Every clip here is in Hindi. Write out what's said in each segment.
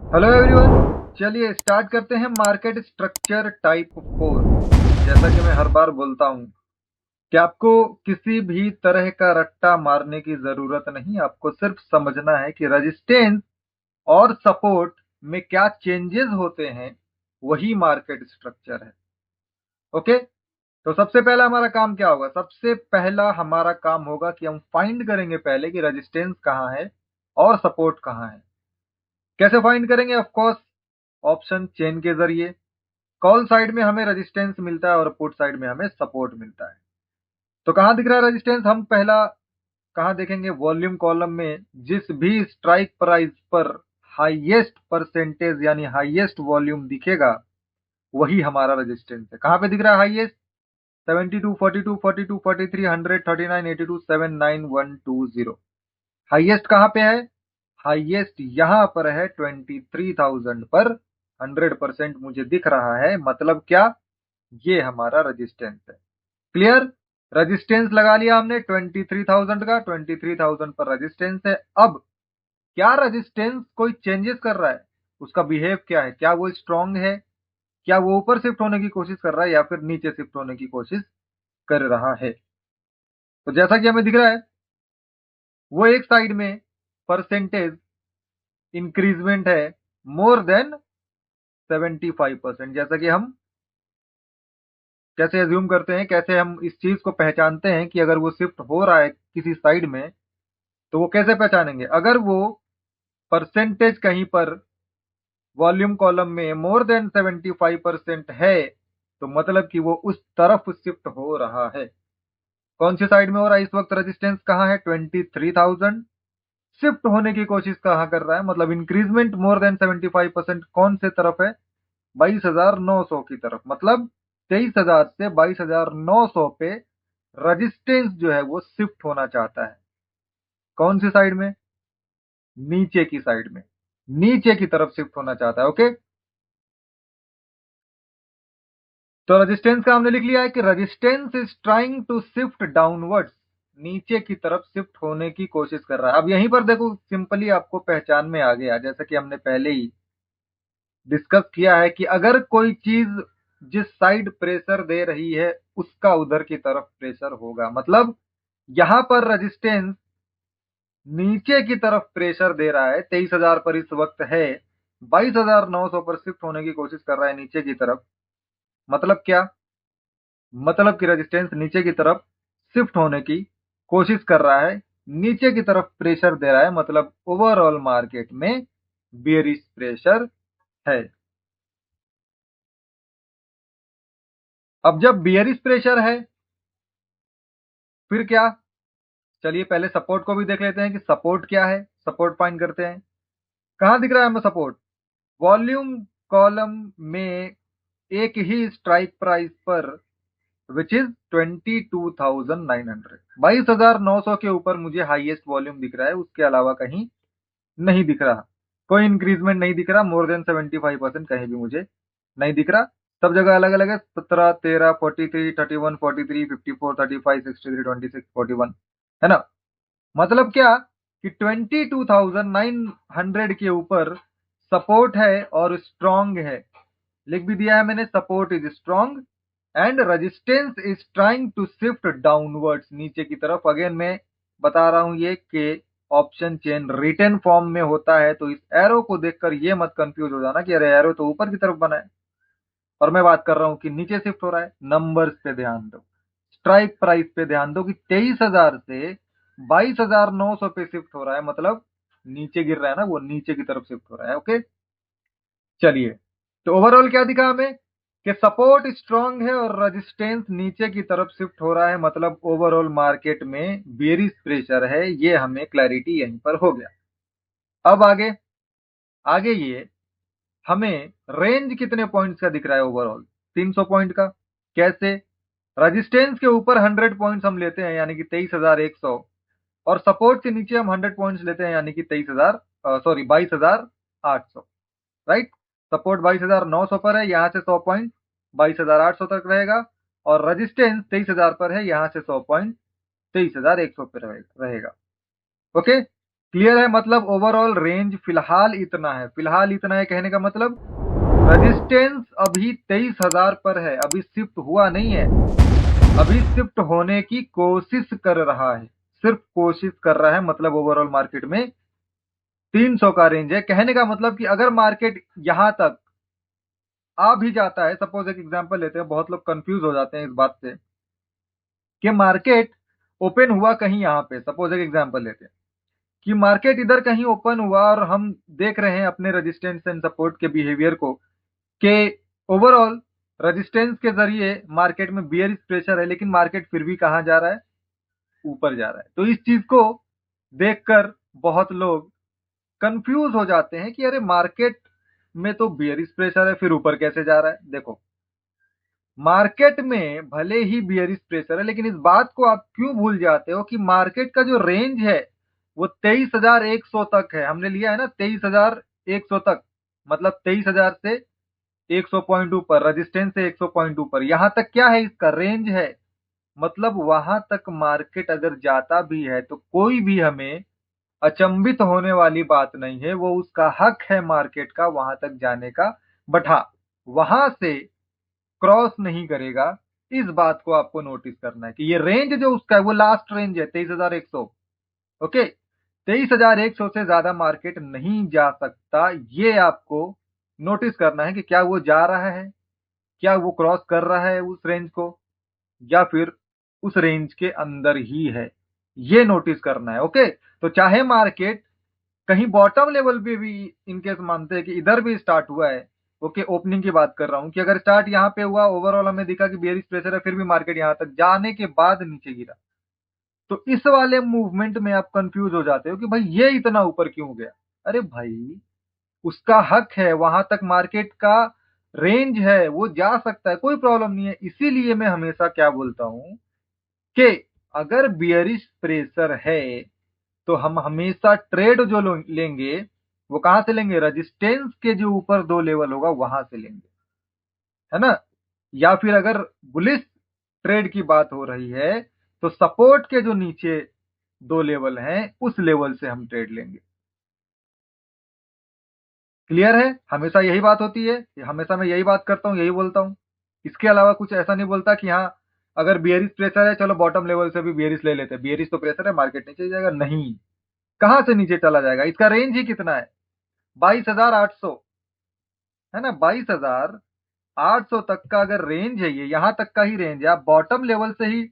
Hello everyone. चलिए स्टार्ट करते हैं मार्केट स्ट्रक्चर टाइप 4। जैसा कि मैं हर बार बोलता हूं कि आपको किसी भी तरह का रट्टा मारने की जरूरत नहीं, आपको सिर्फ समझना है कि रेजिस्टेंस और सपोर्ट में क्या चेंजेस होते हैं, वही मार्केट स्ट्रक्चर है। ओके, तो सबसे पहला हमारा काम क्या होगा? सबसे पहला हमारा काम होगा कि हम फाइंड करेंगे पहले कि रेजिस्टेंस कहाँ है और सपोर्ट कहाँ है। कैसे फाइंड करेंगे? ऑफ कोर्स ऑप्शन चेन के जरिए। कॉल साइड में हमें रेजिस्टेंस मिलता है और पुट साइड में हमें सपोर्ट मिलता है। तो कहां दिख रहा है रेजिस्टेंस? हम पहला कहां देखेंगे? वॉल्यूम कॉलम में जिस भी स्ट्राइक प्राइस पर हाईएस्ट परसेंटेज यानी हाईएस्ट वॉल्यूम दिखेगा, वही हमारा रेजिस्टेंस है। कहां पे दिख रहा है हाईएस्ट? 72, 42, 42, 43, 100, 39, 82, 79, 120। हाईएस्ट कहां पे है? हाईएस्ट यहां पर है 23,000 पर। 100% मुझे दिख रहा है, मतलब क्या? ये हमारा रेजिस्टेंस है। क्लियर? रेजिस्टेंस लगा लिया हमने 23,000 का। 23,000 पर रेजिस्टेंस है। अब क्या रेजिस्टेंस कोई चेंजेस कर रहा है? उसका बिहेव क्या है? क्या वो स्ट्रांग है? क्या वो ऊपर शिफ्ट होने की कोशिश कर रहा है या फिर नीचे शिफ्ट होने की कोशिश कर रहा है? तो जैसा कि हमें दिख रहा है, वो एक साइड में परसेंटेज इंक्रीजमेंट है मोर देन 75%। जैसा कि हम कैसे एज्यूम करते हैं, कैसे हम इस चीज को पहचानते हैं कि अगर वो शिफ्ट हो रहा है किसी साइड में, तो वो कैसे पहचानेंगे? अगर वो परसेंटेज कहीं पर वॉल्यूम कॉलम में मोर देन 75% है, तो मतलब कि वो उस तरफ शिफ्ट हो रहा है। कौन सी साइड में हो रहा है इस वक्त? रेजिस्टेंस कहाँ है? 23,000। शिफ्ट होने की कोशिश कहाँ कर रहा है? मतलब इंक्रीजमेंट मोर देन 75% कौन से तरफ है? 22,900 की तरफ। मतलब 23,000 से 22,900 पे रेजिस्टेंस जो है वो शिफ्ट होना चाहता है। कौन सी साइड में? नीचे की साइड में, नीचे की तरफ शिफ्ट होना चाहता है। ओके, तो रेजिस्टेंस का हमने लिख लिया है कि resistance is trying to shift downwards. नीचे की तरफ शिफ्ट होने की कोशिश कर रहा है। अब यहीं पर देखो, सिंपली आपको पहचान में आ गया, जैसा कि हमने पहले ही डिस्कस किया है कि अगर कोई चीज जिस साइड प्रेशर दे रही है, उसका उधर की तरफ प्रेशर होगा। मतलब यहां पर रेजिस्टेंस नीचे की तरफ प्रेशर दे रहा है, 23,000 पर इस वक्त है, 22,900 पर शिफ्ट होने की कोशिश कर रहा है नीचे की तरफ। मतलब क्या? मतलब कि रेजिस्टेंस नीचे की तरफ शिफ्ट होने की कोशिश कर रहा है, नीचे की तरफ प्रेशर दे रहा है, मतलब ओवरऑल मार्केट में बेयरिश प्रेशर है। अब जब बेयरिश प्रेशर है, फिर क्या? चलिए पहले सपोर्ट को भी देख लेते हैं कि सपोर्ट क्या है। सपोर्ट फाइंड करते हैं। कहां दिख रहा है हमें सपोर्ट? वॉल्यूम कॉलम में एक ही स्ट्राइक प्राइस पर, विच इज 22,900। 22,900 के ऊपर मुझे हाईएस्ट वॉल्यूम दिख रहा है, उसके अलावा कहीं नहीं दिख रहा। कोई इंक्रीजमेंट नहीं दिख रहा, मोर देन 75% कहीं भी मुझे नहीं दिख रहा। सब जगह अलग अलग है, 17, 13, 43, 31, 43, 54, 35, 63, 26, 41, है ना? मतलब क्या कि 22,900 के ऊपर सपोर्ट है और स्ट्रांग है। लिख भी दिया है मैंने, support is strong and resistance is trying to shift downwards, नीचे की तरफ। अगेन मैं बता रहा हूं ये कि ऑप्शन चेन रिटन फॉर्म में होता है, तो इस एरो को देखकर ये मत कंफ्यूज हो जाना कि अरे एरो तो ऊपर की तरफ बना है और मैं बात कर रहा हूं कि नीचे शिफ्ट हो रहा है। नंबर्स पे ध्यान दो, स्ट्राइक प्राइस पे ध्यान दो कि 23,000 से 22,900 पे शिफ्ट हो रहा है, मतलब नीचे गिर रहा है ना, वो नीचे की तरफ शिफ्ट हो रहा है। ओके, चलिए, तो ओवरऑल क्या दिखा हमें कि सपोर्ट स्ट्रांग है और रेजिस्टेंस नीचे की तरफ शिफ्ट हो रहा है, मतलब ओवरऑल मार्केट में बेरिश प्रेशर है। ये हमें क्लैरिटी यहीं पर हो गया। अब आगे, आगे ये हमें रेंज कितने पॉइंट्स का दिख रहा है? ओवरऑल 300 पॉइंट का। कैसे? रेजिस्टेंस के ऊपर 100 पॉइंट्स हम लेते हैं यानी कि 23,100, और सपोर्ट के नीचे हम 100 पॉइंट्स लेते हैं यानी कि 23,000, सॉरी 22,800। राइट? सपोर्ट 22,900 पर है, यहां से 100 पॉइंट 22,800 तक रहेगा, और रेजिस्टेंस 23,000 पर है, यहां से 100 पॉइंट 23,100 पे रहेगा। ओके, क्लियर है? मतलब ओवरऑल रेंज फिलहाल इतना है। फिलहाल इतना है कहने का मतलब रेजिस्टेंस अभी 23,000 पर है, अभी शिफ्ट हुआ नहीं है, अभी शिफ्ट होने की कोशिश कर रहा है, सिर्फ कोशिश कर रहा है। मतलब ओवरऑल मार्केट में 300 का रेंज है। कहने का मतलब कि अगर मार्केट यहां तक आ भी जाता है, सपोज एक एग्जांपल लेते हैं, बहुत लोग कंफ्यूज हो जाते हैं इस बात से कि मार्केट ओपन हुआ कहीं यहाँ पे, सपोज एक एग्जांपल लेते हैं कि मार्केट इधर कहीं ओपन हुआ और हम देख रहे हैं अपने रेजिस्टेंस एंड सपोर्ट के बिहेवियर को कि ओवरऑल रेजिस्टेंस के जरिए मार्केट में बियरिश प्रेशर है, लेकिन मार्केट फिर भी कहां जा रहा है? ऊपर जा रहा है। तो इस चीज को देखकर बहुत लोग कंफ्यूज हो जाते हैं कि अरे मार्केट में तो बियरिश प्रेशर है, फिर ऊपर कैसे जा रहा है? देखो, मार्केट में भले ही बियरिश प्रेशर है, लेकिन इस बात को आप क्यों भूल जाते हो कि मार्केट का जो रेंज है वो 23,100 तक है। हमने लिया है ना 23,100 तक, मतलब 23,000 से 100 पॉइंट ऊपर, रेजिस्टेंस से 100 पॉइंट ऊपर, यहां तक क्या है? इसका रेंज है। मतलब वहां तक मार्केट अगर जाता भी है तो कोई भी हमें अचंभित होने वाली बात नहीं है, वो उसका हक है मार्केट का वहां तक जाने का। बट हाँ, वहां से क्रॉस नहीं करेगा। इस बात को आपको नोटिस करना है कि ये रेंज जो उसका है वो लास्ट रेंज है 23,100। ओके, 23,100 से ज्यादा मार्केट नहीं जा सकता। ये आपको नोटिस करना है कि क्या वो जा रहा है, क्या वो क्रॉस कर रहा है उस रेंज को, या फिर उस रेंज के अंदर ही है। ये नोटिस करना है। ओके, तो चाहे मार्केट कहीं बॉटम लेवल पे भी इनकेस मानते हैं कि इधर भी स्टार्ट हुआ है, ओके, ओपनिंग की बात कर रहा हूं कि अगर स्टार्ट यहाँ पे हुआ, ओवरऑल हमें दिखा कि बेरिश प्रेशर है, फिर भी मार्केट यहाँ तक जाने के बाद नीचे गिरा, तो इस वाले मूवमेंट में आप कंफ्यूज हो जाते हो कि भाई ये इतना ऊपर क्यों गया। अरे भाई, उसका हक है, वहां तक मार्केट का रेंज है, वो जा सकता है, कोई प्रॉब्लम नहीं है। इसीलिए मैं हमेशा क्या बोलता हूं कि अगर बियरिश प्रेशर है तो हम हमेशा ट्रेड जो लेंगे वो कहां से लेंगे? रेजिस्टेंस के जो ऊपर दो लेवल होगा वहां से लेंगे, है ना? या फिर अगर बुलिश ट्रेड की बात हो रही है तो सपोर्ट के जो नीचे दो लेवल हैं उस लेवल से हम ट्रेड लेंगे। क्लियर है? हमेशा यही बात होती है, हमेशा मैं यही बात करता हूं, यही बोलता हूं। इसके अलावा कुछ ऐसा नहीं बोलता कि हाँ, अगर बियरिश प्रेशर है चलो बॉटम लेवल से भी बियरिश ले लेते हैं, बियरिश तो प्रेशर है मार्केट नीचे जाएगा, नहीं। कहां से नीचे चला जाएगा? इसका रेंज ही कितना है? 22,800, है ना? 22,800 तक का अगर रेंज है, ये यहां तक का ही रेंज है, आप बॉटम लेवल से ही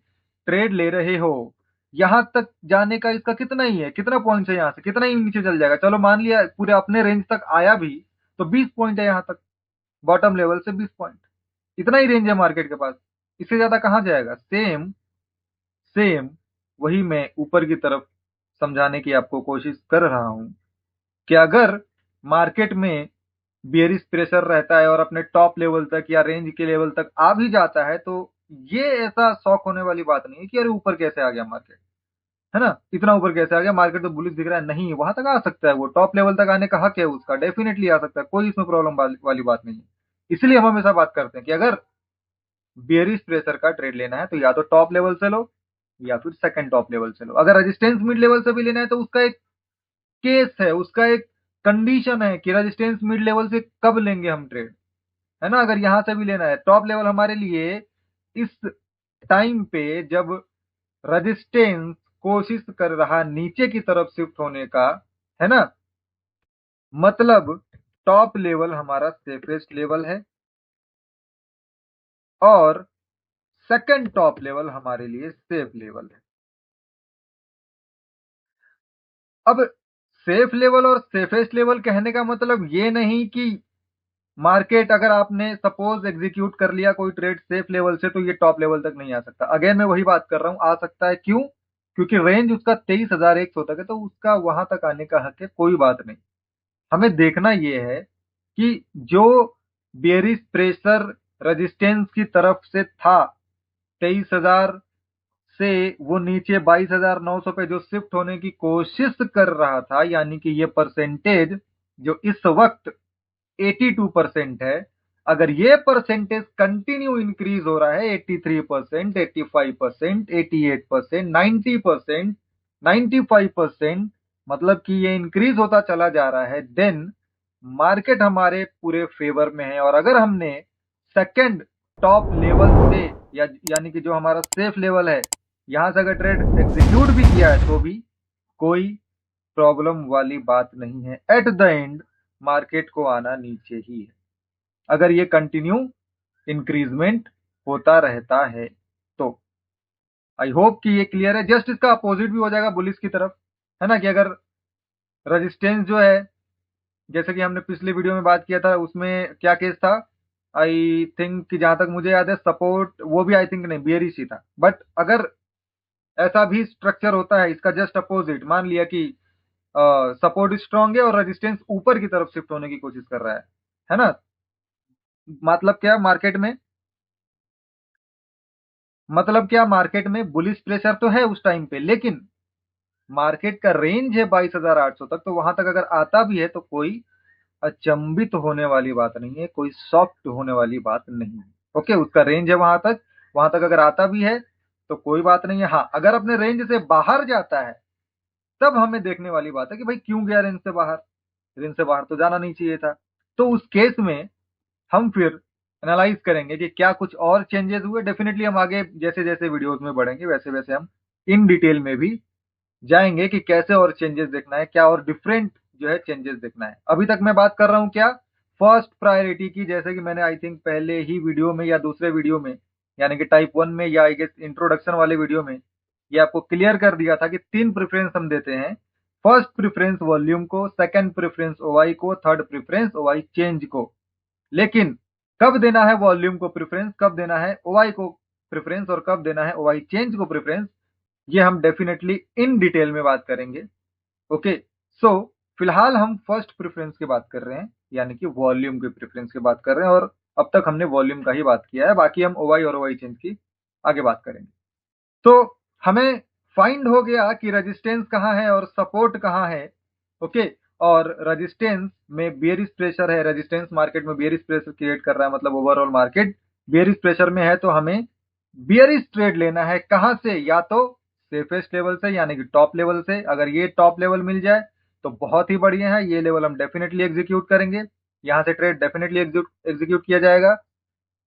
ट्रेड ले रहे हो, यहां तक जाने का इसका कितना ही है? कितना पॉइंट है? यहां से कितना ही नीचे चल जाएगा? चलो मान लिया पूरे अपने रेंज तक आया भी तो 20 पॉइंट है यहां तक, बॉटम लेवल से 20 पॉइंट, इतना ही रेंज है मार्केट के पास। इससे ज्यादा कहां जाएगा? सेम सेम वही मैं ऊपर की तरफ समझाने की आपको कोशिश कर रहा हूं कि अगर मार्केट में बियरिश प्रेशर रहता है और अपने टॉप लेवल तक या रेंज के लेवल तक आ भी जाता है, तो ये ऐसा शॉक होने वाली बात नहीं है कि अरे ऊपर कैसे आ गया मार्केट, है ना? इतना ऊपर कैसे आ गया, मार्केट तो बुलिश दिख रहा है। नहीं, वहां तक आ सकता है, वो टॉप लेवल तक आने का हक है उसका, डेफिनेटली आ सकता है, कोई इसमें प्रॉब्लम वाली बात नहीं है। इसलिए हम हमेशा बात करते हैं कि अगर बियरिश प्रेशर का ट्रेड लेना है तो या तो टॉप लेवल से लो या फिर सेकंड टॉप लेवल से लो। अगर रेजिस्टेंस मिड लेवल से भी लेना है तो उसका एक केस है, उसका एक कंडीशन है कि रेजिस्टेंस मिड लेवल से कब लेंगे हम ट्रेड, है ना? अगर यहां से भी लेना है, टॉप लेवल हमारे लिए इस टाइम पे जब रेजिस्टेंस कोशिश कर रहा नीचे की तरफ शिफ्ट होने का, है ना? मतलब टॉप लेवल हमारा सेफेस्ट लेवल है और सेकंड टॉप लेवल हमारे लिए सेफ लेवल है। अब सेफ लेवल और सेफेस्ट लेवल कहने का मतलब ये नहीं कि मार्केट अगर आपने सपोज एग्जीक्यूट कर लिया कोई ट्रेड सेफ लेवल से तो ये टॉप लेवल तक नहीं आ सकता। अगेन मैं वही बात कर रहा हूं, आ सकता है। क्यों? क्योंकि रेंज उसका 23,100 तक है, तो उसका वहां तक आने का हक है, कोई बात नहीं। हमें देखना यह है कि जो बेरिश प्रेशर रेजिस्टेंस की तरफ से था 23,000 से वो नीचे 22,900 पे जो शिफ्ट होने की कोशिश कर रहा था, यानी कि ये परसेंटेज जो इस वक्त 82% है, अगर ये परसेंटेज कंटिन्यू इंक्रीज हो रहा है 83%, 85%, 88%, 90%, 95%, मतलब कि ये इंक्रीज होता चला जा रहा है, देन मार्केट हमारे पूरे फेवर में है। और अगर हमने सेकंड टॉप लेवल से यानी कि जो हमारा सेफ लेवल है, यहां से अगर ट्रेड एग्जीक्यूट भी किया है तो भी कोई प्रॉब्लम वाली बात नहीं है। एट द एंड मार्केट को आना नीचे ही है, अगर ये कंटिन्यू इंक्रीजमेंट होता रहता है तो। आई होप कि ये क्लियर है। जस्ट इसका अपोजिट भी हो जाएगा बुलिश की तरफ, है ना, कि अगर रेजिस्टेंस जो है, जैसे कि हमने पिछले वीडियो में बात किया था, उसमें क्या केस था, आई थिंक कि जहां तक मुझे याद है सपोर्ट वो भी आई थिंक नहीं बियरिश ही था। बट अगर ऐसा भी स्ट्रक्चर होता है, इसका जस्ट अपोजिट, मान लिया कि सपोर्ट स्ट्रांग है और रेजिस्टेंस ऊपर की तरफ शिफ्ट होने की कोशिश कर रहा है ना, मतलब क्या मार्केट में, मतलब क्या मार्केट में बुलिश प्रेशर तो है उस टाइम पे, लेकिन मार्केट का रेंज है 22,800 तक, तो वहां तक अगर आता भी है तो कोई अचंभित होने वाली बात नहीं है, कोई सॉफ्ट होने वाली बात नहीं है। ओके, उसका रेंज है वहां तक अगर आता भी है तो कोई बात नहीं है। हाँ, अगर अपने रेंज से बाहर जाता है तब हमें देखने वाली बात है कि भाई क्यों गया रेंज से बाहर, रेंज से बाहर तो जाना नहीं चाहिए था। तो उस केस में हम फिर एनालाइज करेंगे कि क्या कुछ और चेंजेस हुए। डेफिनेटली हम आगे जैसे जैसे वीडियोस में बढ़ेंगे वैसे वैसे हम इन डिटेल में भी जाएंगे कि कैसे और चेंजेस देखना है, क्या और डिफरेंट जो है चेंजेस देखना है। अभी तक मैं बात कर रहा हूं क्या, फर्स्ट प्रायोरिटी की, जैसे कि मैंने आई थिंक पहले ही वीडियो में या दूसरे वीडियो में, यानी कि टाइप 1 में या आई गेस इंट्रोडक्शन वाले वीडियो में ये आपको क्लियर कर दिया था कि 3 प्रेफरेंस हम देते हैं। फर्स्ट प्रेफरेंस वॉल्यूम को, सेकंड प्रेफरेंस ओवाई को, थर्ड प्रेफरेंस ओवाई चेंज को। लेकिन कब देना है वॉल्यूम को प्रेफरेंस, कब देना है ओवाई को प्रेफरेंस और कब देना है ओवाई चेंज को प्रेफरेंस, ये हम डेफिनेटली इन डिटेल में बात करेंगे। ओके, सो फिलहाल हम फर्स्ट प्रेफरेंस की बात कर रहे हैं, यानी कि वॉल्यूम के प्रेफरेंस की बात कर रहे हैं, और अब तक हमने वॉल्यूम का ही बात किया है, बाकी हम ओवाई और ओवाई चेंज की आगे बात करेंगे। तो हमें फाइंड हो गया कि रेजिस्टेंस कहाँ है और सपोर्ट कहाँ है। ओके, और रेजिस्टेंस में बेयरिश प्रेशर है, रेजिस्टेंस मार्केट में बेयरिश प्रेशर क्रिएट कर रहा है, मतलब ओवरऑल मार्केट बेयरिश प्रेशर में है, तो हमें बेयरिश ट्रेड लेना है कहां से, या तो सेफेस्ट लेवल से यानी कि टॉप लेवल से। अगर ये टॉप लेवल मिल जाए तो बहुत ही बढ़िया है, ये लेवल हम डेफिनेटली एग्जीक्यूट करेंगे, यहां से ट्रेड डेफिनेटली एग्जीक्यूट किया जाएगा।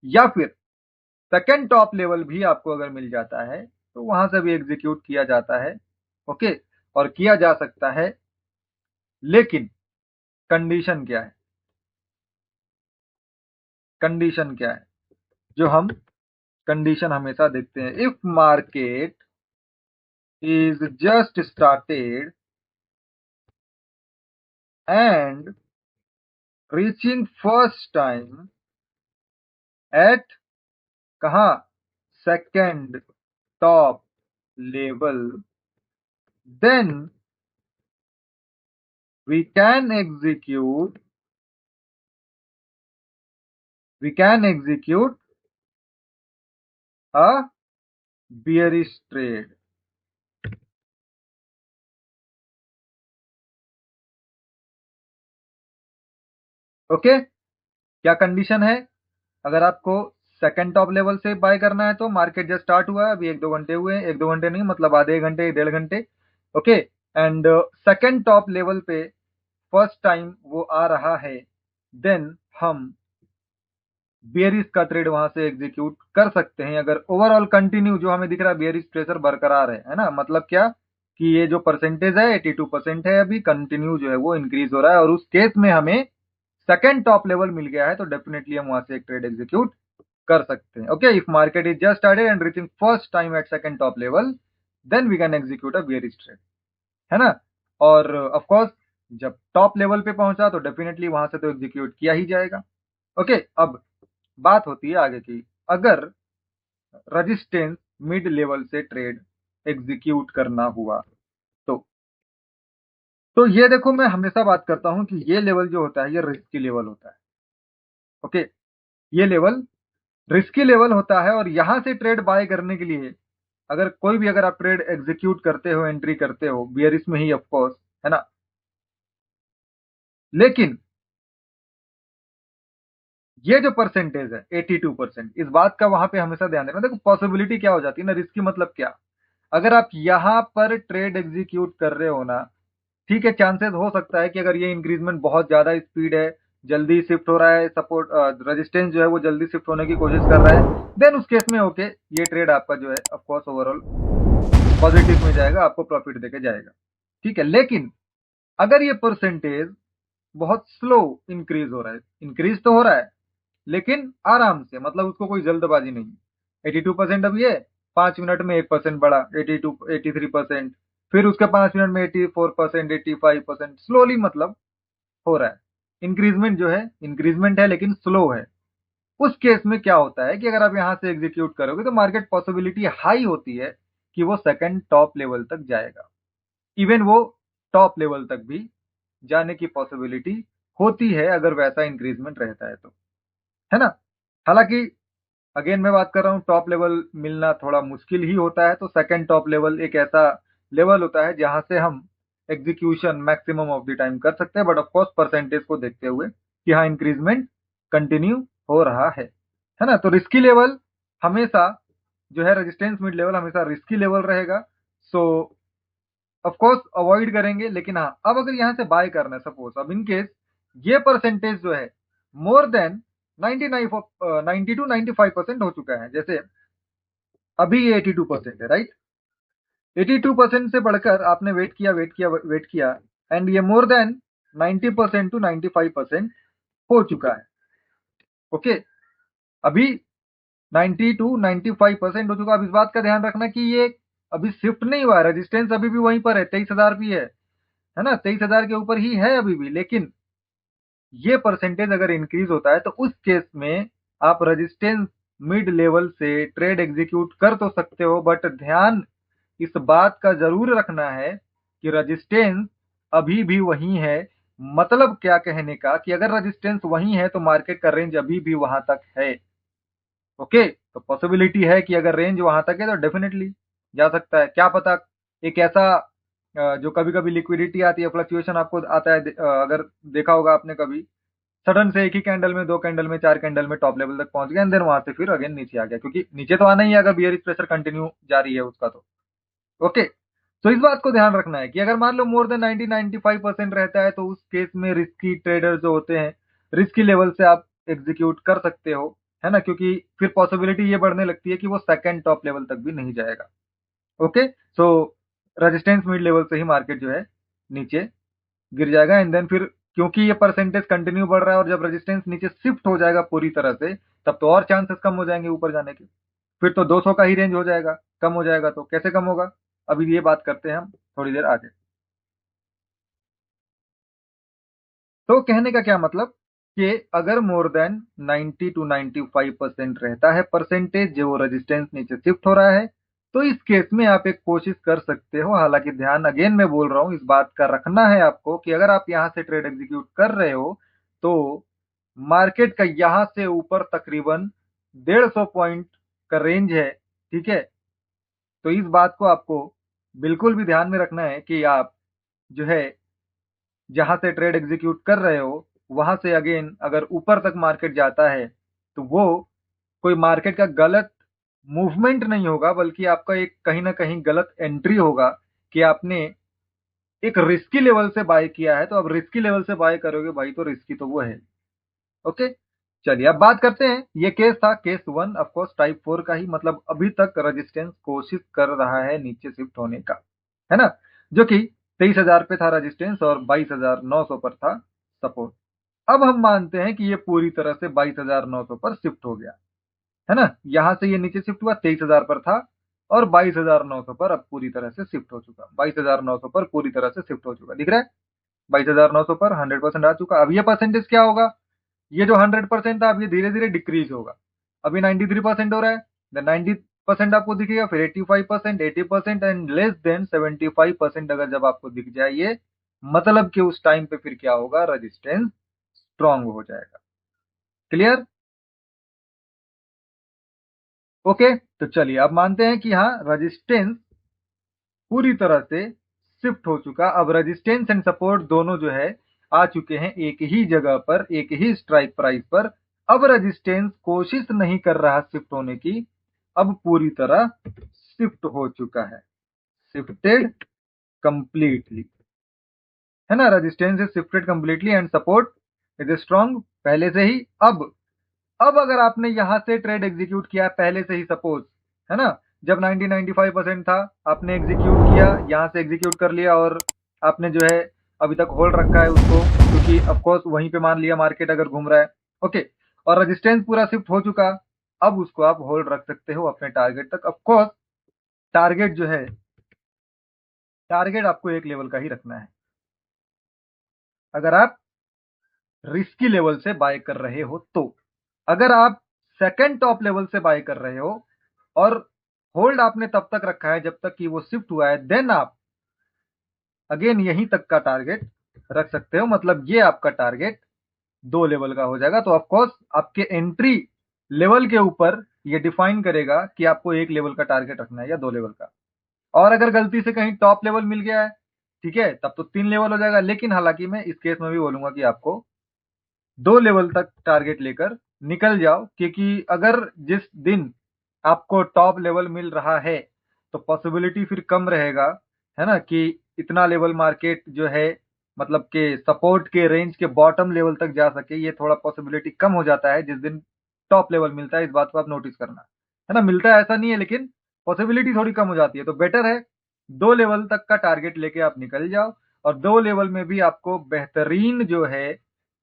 या फिर सेकेंड टॉप लेवल भी आपको अगर मिल जाता है तो वहां से भी एग्जीक्यूट किया जाता है। ओके, और किया जा सकता है, लेकिन कंडीशन क्या है, कंडीशन क्या है जो हम कंडीशन हमेशा देखते हैं, if market is just started and reaching first time at कहा, second top level, then we can execute a bearish trade। Okay, क्या कंडीशन है, अगर आपको सेकंड टॉप लेवल से बाय करना है तो मार्केट जस्ट स्टार्ट हुआ है, अभी 1-2 घंटे हुए हैं, 1-2 घंटे नहीं मतलब आधे घंटे 1.5 घंटे। Okay, and second top level पे फर्स्ट टाइम वो आ रहा है, देन हम बेयरिश का ट्रेड वहां से एग्जीक्यूट कर सकते हैं। अगर ओवरऑल कंटिन्यू जो हमें दिख रहा है बेयरिश प्रेशर बरकरार है ना, मतलब क्या कि ये जो परसेंटेज है 82% है, अभी कंटिन्यू जो है वो इंक्रीज हो रहा है, और उस केस में हमें सेकंड टॉप लेवल मिल गया है तो डेफिनेटली हम वहां से एक ट्रेड एग्जीक्यूट कर सकते हैं। Okay, if market is just started and reaching first time at second top level, then we can execute a bearish trade, है ना। और ऑफ कोर्स जब टॉप लेवल पे पहुंचा तो डेफिनेटली वहां से तो एग्जीक्यूट किया ही जाएगा। ओके, अब बात होती है आगे की, अगर रजिस्टेंस मिड लेवल से ट्रेड एग्जीक्यूट करना हुआ तो तो ये देखो, मैं हमेशा बात करता हूं कि ये लेवल जो होता है ये रिस्की लेवल होता है। ओके, ये लेवल रिस्की लेवल होता है, और यहां से ट्रेड बाय करने के लिए अगर कोई भी अगर आप ट्रेड एग्जीक्यूट करते हो, एंट्री करते हो बियरिश में ही ऑफ कोर्स, है ना, लेकिन ये जो परसेंटेज है 82%, इस बात का वहां पे हमेशा ध्यान देना। देखो पॉसिबिलिटी क्या हो जाती है ना, रिस्की मतलब क्या, अगर आप यहां पर ट्रेड एग्जीक्यूट कर रहे हो ना, ठीक है, चांसेस हो सकता है कि अगर ये इंक्रीजमेंट बहुत ज्यादा स्पीड है, जल्दी शिफ्ट हो रहा है, सपोर्ट रेजिस्टेंस जो है वो जल्दी शिफ्ट होने की कोशिश कर रहा है, देन उस केस में ओके, ये ट्रेड आपका जो है ऑफ कोर्स ओवरऑल पॉजिटिव में जाएगा, आपको प्रॉफिट देके जाएगा। ठीक है, लेकिन अगर ये परसेंटेज बहुत स्लो इंक्रीज हो रहा है, इंक्रीज तो हो रहा है लेकिन आराम से, मतलब उसको कोई जल्दबाजी नहीं, 82% अब ये 5 मिनट में 1% बढ़ा, 82 83%, फिर उसके 5 मिनट में 84%, 85%, स्लोली मतलब हो रहा है। इंक्रीजमेंट जो है, इंक्रीजमेंट है लेकिन स्लो है। उस केस में क्या होता है कि अगर आप यहां से एग्जीक्यूट करोगे तो मार्केट पॉसिबिलिटी हाई होती है कि वो सेकंड टॉप लेवल तक जाएगा, इवन वो टॉप लेवल तक भी जाने की पॉसिबिलिटी होती है अगर वैसा इंक्रीजमेंट रहता है तो, है ना। हालांकि अगेन मैं बात कर रहा हूँ, टॉप लेवल मिलना थोड़ा मुश्किल ही होता है, तो सेकंड टॉप लेवल एक ऐसा लेवल होता है जहां से हम execution maximum of the time कर सकते हैं, बट ऑफ कोर्स परसेंटेज को देखते हुए कि हाँ इंक्रीजमेंट कंटिन्यू हो रहा है ना। तो रिस्की लेवल हमेशा जो है, रेजिस्टेंस मिड लेवल हमेशा रिस्की लेवल रहेगा, सो ऑफ कोर्स अवॉइड करेंगे। लेकिन हाँ, अब अगर यहाँ से बाय करना है सपोज, अब इन केस ये परसेंटेज जो है मोर देन 90 टू 95% हो चुका है, जैसे अभी ये 82% है, राइट। 82% से बढ़कर आपने वेट किया, वेट किया, वेट किया, एंड ये मोर देन 90% टू 95% हो चुका है। ओके, अभी 90 टू 95% हो चुका। अब इस बात का ध्यान रखना कि ये अभी शिफ्ट नहीं हुआ है, रेजिस्टेंस अभी भी वहीं पर है, 23,000 भी है ना, 23,000 के ऊपर ही है अभी भी। लेकिन ये परसेंटेज अगर इंक्रीज होता है तो उस केस में आप रेजिस्टेंस मिड लेवल से ट्रेड एग्जीक्यूट कर तो सकते हो, बट ध्यान इस बात का जरूर रखना है कि रेजिस्टेंस अभी भी वही है। मतलब क्या कहने का कि अगर रेजिस्टेंस वही है तो मार्केट का रेंज अभी भी वहां तक है। ओके, तो पॉसिबिलिटी है कि अगर रेंज वहां तक है तो डेफिनेटली जा सकता है, क्या पता। एक ऐसा जो कभी कभी लिक्विडिटी आती है, फ्लक्चुएशन आपको आता है, अगर देखा होगा आपने कभी, सडन से एक ही कैंडल में, दो कैंडल में, चार कैंडल में टॉप लेवल तक पहुंच गया, एंड देन वहां से फिर अगेन नीचे आ गया, क्योंकि नीचे तो आना ही है अगर बियरिश प्रेशर कंटिन्यू जारी है उसका तो। ओके, तो इस बात को ध्यान रखना है कि अगर मान लो मोर देन 90 95% रहता है तो उस केस में रिस्की ट्रेडर जो होते हैं, रिस्की लेवल से आप एग्जीक्यूट कर सकते हो, है ना, क्योंकि फिर पॉसिबिलिटी ये बढ़ने लगती है कि वो सेकंड टॉप लेवल तक भी नहीं जाएगा। ओके, सो रेजिस्टेंस मिड लेवल से ही मार्केट जो है नीचे गिर जाएगा, एंड देन फिर क्योंकि ये परसेंटेज कंटिन्यू बढ़ रहा है और जब रेजिस्टेंस नीचे शिफ्ट हो जाएगा पूरी तरह से, तब तो और चांसेस कम हो जाएंगे ऊपर जाने के, फिर तो 200 का ही रेंज हो जाएगा, कम हो जाएगा तो कैसे कम होगा, अभी ये बात करते हैं हम थोड़ी देर आगे। तो कहने का क्या मतलब कि अगर मोर देन 90 टू 95% रहता है परसेंटेज जो रेजिस्टेंस नीचे शिफ्ट हो रहा है, तो इस केस में आप एक कोशिश कर सकते हो। हालांकि ध्यान अगेन मैं बोल रहा हूं, इस बात का रखना है आपको कि अगर आप यहां से ट्रेड एग्जीक्यूट कर रहे हो तो मार्केट का यहां से ऊपर तकरीबन 150 पॉइंट का रेंज है। ठीक है, तो इस बात को आपको बिल्कुल भी ध्यान में रखना है कि आप जो है जहां से ट्रेड एग्जीक्यूट कर रहे हो वहां से अगेन अगर ऊपर तक मार्केट जाता है तो वो कोई मार्केट का गलत मूवमेंट नहीं होगा, बल्कि आपका एक कहीं ना कहीं गलत एंट्री होगा कि आपने एक रिस्की लेवल से बाय किया है, तो अब रिस्की लेवल से बाय करोगे भाई तो रिस्की तो वो है। ओके, चलिए अब बात करते हैं, ये केस था केस वन, ऑफकोर्स टाइप 4 का ही, मतलब अभी तक रेजिस्टेंस कोशिश कर रहा है नीचे शिफ्ट होने का, है ना, जो कि 23,000 पे था रेजिस्टेंस और 22,900 पर था सपोर्ट। अब हम मानते हैं कि ये पूरी तरह से 22,900 पर शिफ्ट हो गया, है ना, यहां से ये नीचे शिफ्ट हुआ, 23,000 पर था और 22,900 पर अब पूरी तरह से शिफ्ट हो चुका, 22,900 पर पूरी तरह से शिफ्ट हो चुका, दिख रहा है, 22,900 पर 100% आ चुका। अब ये परसेंटेज क्या होगा, ये जो 100% था अब ये धीरे धीरे डिक्रीज होगा, अभी 93% हो रहा है, देन 90% आपको दिखेगा, फिर 85%, 80% एंड लेस देन 75% अगर जब आपको दिख जाए ये, मतलब कि उस टाइम पे फिर क्या होगा, रेजिस्टेंस स्ट्रांग हो जाएगा। क्लियर? ओके, तो चलिए अब मानते हैं कि हाँ रेजिस्टेंस पूरी तरह से शिफ्ट हो चुका, अब रेजिस्टेंस एंड सपोर्ट दोनों जो है आ चुके हैं एक ही जगह पर, एक ही स्ट्राइक प्राइस पर। अब रेजिस्टेंस कोशिश नहीं कर रहा शिफ्ट होने की, अब पूरी तरह शिफ्ट हो चुका है, शिफ्टेड कंप्लीटली। है ना, resistance is shifted completely and support is strong पहले से ही। अब अगर आपने यहां से ट्रेड एग्जीक्यूट किया है पहले से ही, सपोज, है ना, जब 90-95% था, आपने एग्जीक्यूट किया, यहां से एग्जीक्यूट कर लिया और आपने जो है अभी तक होल्ड रखा है उसको, क्योंकि ऑफकोर्स वहीं पे मान लिया मार्केट अगर घूम रहा है, ओके, और रेजिस्टेंस पूरा शिफ्ट हो चुका, अब उसको आप होल्ड रख सकते हो अपने टारगेट तक। ऑफकोर्स टारगेट जो है, टारगेट आपको एक लेवल का ही रखना है अगर आप रिस्की लेवल से बाय कर रहे हो तो। अगर आप सेकंड टॉप लेवल से बाय कर रहे हो और होल्ड आपने तब तक रखा है जब तक कि वो शिफ्ट हुआ है, देन आप अगेन यहीं तक का टारगेट रख सकते हो। मतलब ये आपका टारगेट दो लेवल का हो जाएगा। तो ऑफकोर्स आपके एंट्री लेवल के ऊपर ये डिफाइन करेगा कि आपको एक लेवल का टारगेट रखना है या दो लेवल का। और अगर गलती से कहीं टॉप लेवल मिल गया है, ठीक है, तब तो तीन लेवल हो जाएगा। लेकिन हालांकि मैं इस केस में भी बोलूंगा कि आपको दो लेवल तक टारगेट लेकर निकल जाओ, क्योंकि अगर जिस दिन आपको टॉप लेवल मिल रहा है तो पॉसिबिलिटी फिर कम रहेगा, है ना, कि इतना लेवल मार्केट जो है मतलब के सपोर्ट के रेंज के बॉटम लेवल तक जा सके। ये थोड़ा पॉसिबिलिटी कम हो जाता है जिस दिन टॉप लेवल मिलता है। इस बात को आप नोटिस करना, है ना, मिलता है ऐसा नहीं है, लेकिन पॉसिबिलिटी थोड़ी कम हो जाती है। तो बेटर है दो लेवल तक का टारगेट लेके आप निकल जाओ, और दो लेवल में भी आपको बेहतरीन जो है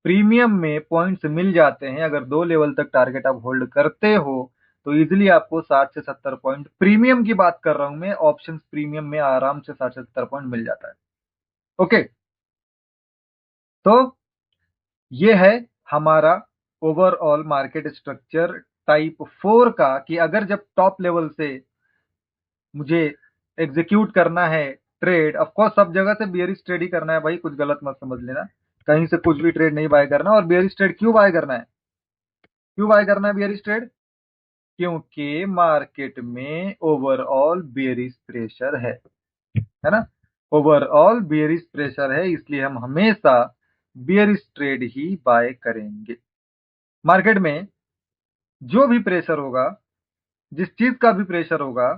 प्रीमियम में पॉइंट्स मिल जाते हैं। अगर दो लेवल तक टारगेट आप होल्ड करते हो तो इजीली आपको 60 से 70 पॉइंट, प्रीमियम की बात कर रहा हूं मैं, ऑप्शंस प्रीमियम में आराम से 60 से 70 पॉइंट मिल जाता है। ओके, तो ये है हमारा ओवरऑल मार्केट स्ट्रक्चर टाइप 4 का, कि अगर जब टॉप लेवल से मुझे एग्जीक्यूट करना है ट्रेड, ऑफकोर्स सब जगह से बियरिश ट्रेड ही करना है भाई, कुछ गलत मत समझ लेना, कहीं से कुछ भी ट्रेड नहीं बाय करना। और बियरिश ट्रेड क्यों बाय करना है, क्यों बाय करना है बियरिश ट्रेड? क्योंकि मार्केट में ओवरऑल बेयरिश प्रेशर है ना, ओवरऑल बेयरिश प्रेशर है, इसलिए हम हमेशा बेयरिश ट्रेड ही बाय करेंगे। मार्केट में जो भी प्रेशर होगा, जिस चीज का भी प्रेशर होगा,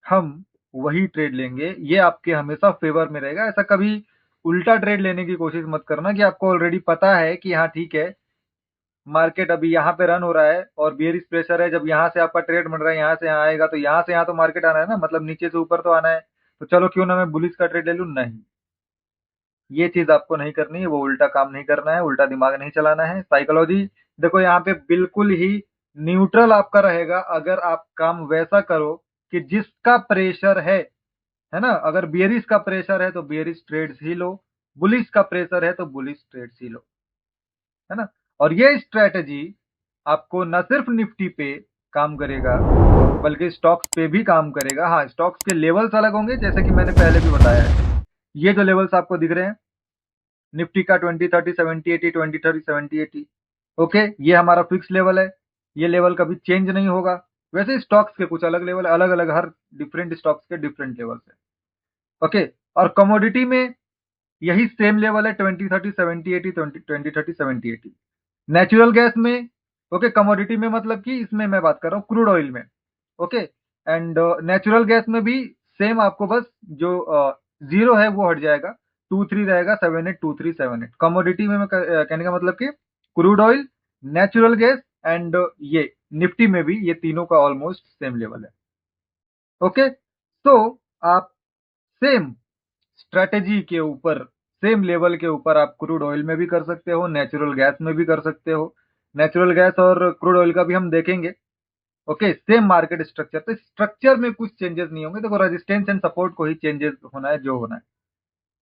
हम वही ट्रेड लेंगे। ये आपके हमेशा फेवर में रहेगा। ऐसा कभी उल्टा ट्रेड लेने की कोशिश मत करना कि आपको ऑलरेडी पता है कि हाँ ठीक है, मार्केट अभी यहाँ पे रन हो रहा है और बियरिश प्रेशर है, जब यहाँ से आपका ट्रेड बन रहा है यहाँ से यहाँ आएगा, तो यहाँ से यहाँ तो मार्केट आना है ना, मतलब नीचे से ऊपर तो आना है, तो चलो क्यों ना मैं बुलिश का ट्रेड ले लूं। नहीं, ये चीज आपको नहीं करनी है, वो उल्टा काम नहीं करना है, उल्टा दिमाग नहीं चलाना है। साइकोलॉजी देखो यहाँ पे बिल्कुल ही न्यूट्रल आपका रहेगा अगर आप काम वैसा करो कि जिसका प्रेशर है ना, अगर बियरिश का प्रेशर है तो बियरिश ट्रेड्स ही लो, बुलिश का प्रेशर है तो बुलिश ट्रेड्स ही लो, है ना। और ये स्ट्रेटजी आपको न सिर्फ निफ्टी पे काम करेगा बल्कि स्टॉक्स पे भी काम करेगा। हाँ, स्टॉक्स के लेवल्स अलग होंगे, जैसे कि मैंने पहले भी बताया है। ये जो लेवल्स आपको दिख रहे हैं निफ्टी का 20 30 70 80, 20 30 70 80, ओके, ये हमारा फिक्स लेवल है, ये लेवल कभी चेंज नहीं होगा। वैसे स्टॉक्स के कुछ अलग लेवल, अलग अलग, हर डिफरेंट स्टॉक्स के डिफरेंट लेवल्स है, ओके। और कमोडिटी में यही सेम लेवल है 20 30 70 80, 20 20 30 70 80। नेचुरल गैस में, ओके, कमोडिटी में मतलब कि इसमें मैं बात कर रहा हूँ क्रूड ऑयल में, ओके, एंड नेचुरल गैस में भी सेम, आपको बस जो जीरो है वो हट जाएगा, 2 3 रहेगा, 78 2 3 7 8। कमोडिटी में मैं कहने का मतलब कि crude oil, natural gas and ये निफ्टी में भी ये तीनों का ऑलमोस्ट सेम लेवल है, ओके। तो आप सेम स्ट्रेटेजी के ऊपर, सेम लेवल के ऊपर आप क्रूड ऑयल में भी कर सकते हो, नेचुरल गैस में भी कर सकते हो। नेचुरल गैस और क्रूड ऑयल का भी हम देखेंगे, ओके। सेम मार्केट स्ट्रक्चर, तो स्ट्रक्चर में कुछ चेंजेस नहीं होंगे। देखो रेजिस्टेंस एंड सपोर्ट को ही चेंजेस होना है जो होना है,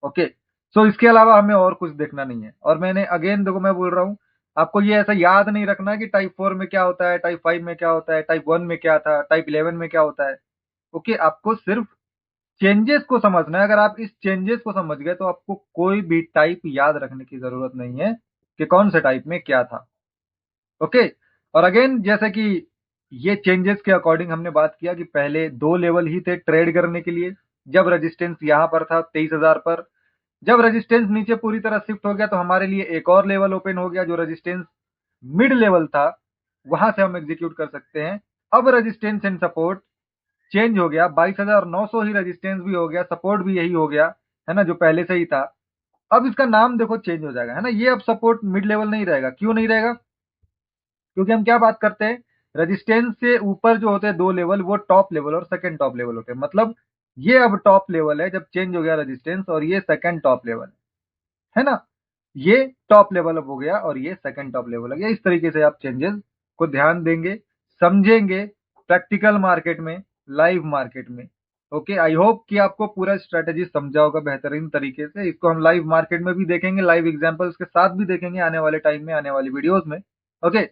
ओके। सो इसके अलावा हमें और कुछ देखना नहीं है। और मैंने अगेन देखो मैं बोल रहा हूँ, आपको ये ऐसा याद नहीं रखना है कि टाइप 4 में क्या होता है, टाइप 5 में क्या होता है, टाइप 1 में क्या था, टाइप 11 में क्या होता है, ओके। आपको सिर्फ चेंजेस को समझना है। अगर आप इस चेंजेस को समझ गए तो आपको कोई भी टाइप याद रखने की जरूरत नहीं है कि कौन से टाइप में क्या था, ओके। और अगेन जैसे कि ये चेंजेस के अकॉर्डिंग हमने बात किया कि पहले दो लेवल ही थे ट्रेड करने के लिए। जब रेजिस्टेंस यहां पर था 23,000 पर, जब रेजिस्टेंस नीचे पूरी तरह शिफ्ट हो गया तो हमारे लिए एक और लेवल ओपन हो गया, जो रेजिस्टेंस मिड लेवल था, वहां से हम एग्जीक्यूट कर सकते हैं। अब रेजिस्टेंस एंड सपोर्ट चेंज हो गया, 22,900 ही रेजिस्टेंस भी हो गया, सपोर्ट भी यही हो गया, है ना, जो पहले से ही था। अब इसका नाम देखो चेंज हो जाएगा, है ना। ये अब सपोर्ट मिड लेवल नहीं रहेगा। क्यों नहीं रहेगा? क्योंकि हम क्या बात करते हैं, रेजिस्टेंस से ऊपर जो होते हैं दो लेवल, वो टॉप लेवल और सेकंड टॉप लेवल होते हैं। मतलब ये अब टॉप लेवल है जब चेंज हो गया रेजिस्टेंस, और ये सेकंड टॉप लेवल है ना। ये टॉप लेवल अब हो गया और ये सेकंड टॉप लेवल हो गया। इस तरीके से आप चेंजेस को ध्यान देंगे, समझेंगे, प्रैक्टिकल मार्केट में, लाइव मार्केट में। ओके, आई होप कि आपको पूरा स्ट्रेटेजी समझा होगा बेहतरीन तरीके से। इसको हम लाइव मार्केट में भी देखेंगे, लाइव एग्जांपल्स के साथ भी देखेंगे आने वाले टाइम में, आने वाली वीडियोस में। ओके,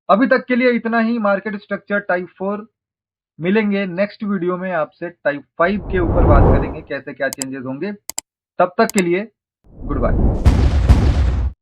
अभी तक के लिए इतना ही मार्केट स्ट्रक्चर टाइप 4। मिलेंगे नेक्स्ट वीडियो में आपसे टाइप 5 के ऊपर बात करेंगे कैसे क्या चेंजेस होंगे। तब तक के लिए गुड बाय।